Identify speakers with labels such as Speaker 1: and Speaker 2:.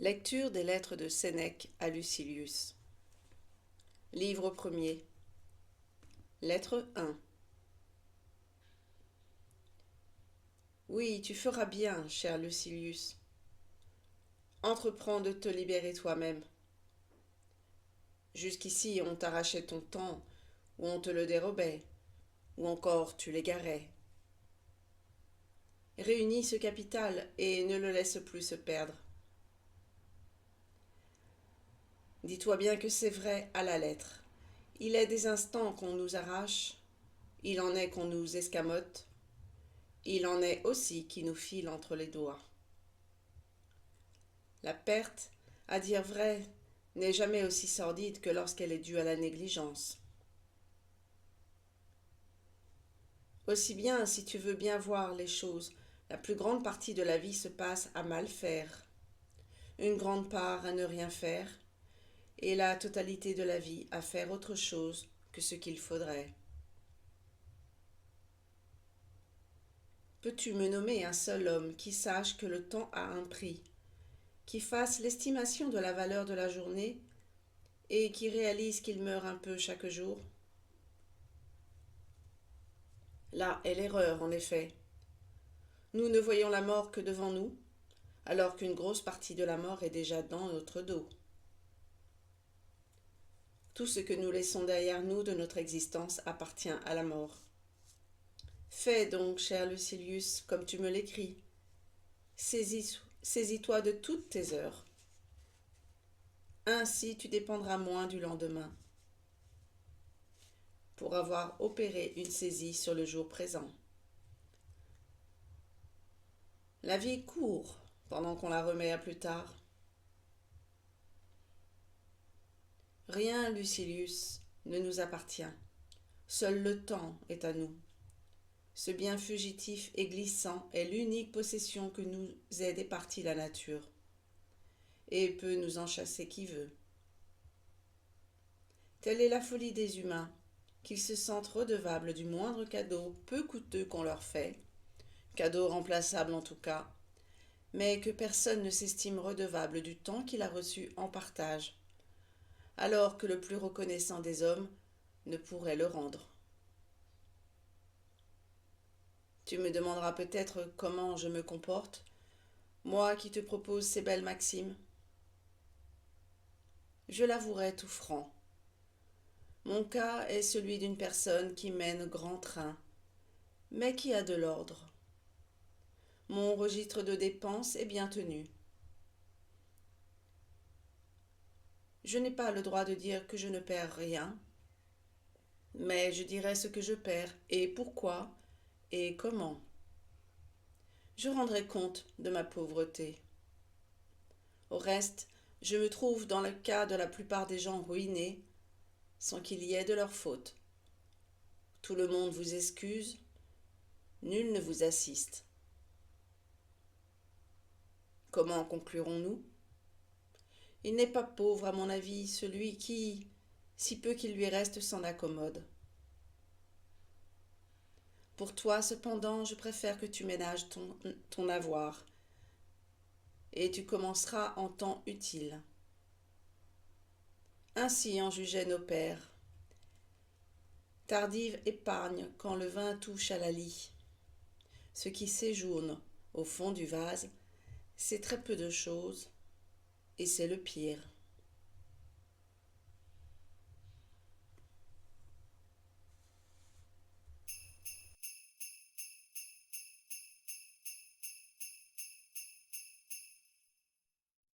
Speaker 1: Lecture des lettres de Sénèque à Lucilius. Livre premier. Lettre 1. Oui, tu feras bien, cher Lucilius. Entreprends de te libérer toi-même. Jusqu'ici, on t'arrachait ton temps, ou on te le dérobait, ou encore tu l'égarais. Réunis ce capital et ne le laisse plus se perdre. Dis-toi bien que c'est vrai à la lettre. Il est des instants qu'on nous arrache, il en est qu'on nous escamote, il en est aussi qui nous file entre les doigts. La perte, à dire vrai, n'est jamais aussi sordide que lorsqu'elle est due à la négligence. Aussi bien, si tu veux bien voir les choses, la plus grande partie de la vie se passe à mal faire, une grande part à ne rien faire, et la totalité de la vie à faire autre chose que ce qu'il faudrait. Peux-tu me nommer un seul homme qui sache que le temps a un prix, qui fasse l'estimation de la valeur de la journée et qui réalise qu'il meurt un peu chaque jour? Là est l'erreur, en effet. Nous ne voyons la mort que devant nous, alors qu'une grosse partie de la mort est déjà dans notre dos. Tout ce que nous laissons derrière nous de notre existence appartient à la mort. Fais donc, cher Lucilius, comme tu me l'écris. Saisis-toi de toutes tes heures. Ainsi tu dépendras moins du lendemain, pour avoir opéré une saisie sur le jour présent. La vie court pendant qu'on la remet à plus tard. Rien, Lucilius, ne nous appartient. Seul le temps est à nous. Ce bien fugitif et glissant est l'unique possession que nous ait départie la nature, et peut nous en chasser qui veut. Telle est la folie des humains, qu'ils se sentent redevables du moindre cadeau peu coûteux qu'on leur fait, cadeau remplaçable en tout cas, mais que personne ne s'estime redevable du temps qu'il a reçu en partage, alors que le plus reconnaissant des hommes ne pourrait le rendre. Tu me demanderas peut-être comment je me comporte, moi qui te propose ces belles maximes. Je l'avouerai tout franc. Mon cas est celui d'une personne qui mène grand train, mais qui a de l'ordre. Mon registre de dépenses est bien tenu. Je n'ai pas le droit de dire que je ne perds rien, mais je dirai ce que je perds et pourquoi et comment. Je rendrai compte de ma pauvreté. Au reste, je me trouve dans le cas de la plupart des gens ruinés, sans qu'il y ait de leur faute. Tout le monde vous excuse, nul ne vous assiste. Comment conclurons-nous? Il n'est pas pauvre, à mon avis, celui qui, si peu qu'il lui reste, s'en accommode. Pour toi, cependant, je préfère que tu ménages ton avoir, et tu commenceras en temps utile. Ainsi en jugeaient nos pères. Tardive épargne quand le vin touche à la lie. Ce qui séjourne au fond du vase, c'est très peu de choses, et c'est le pire.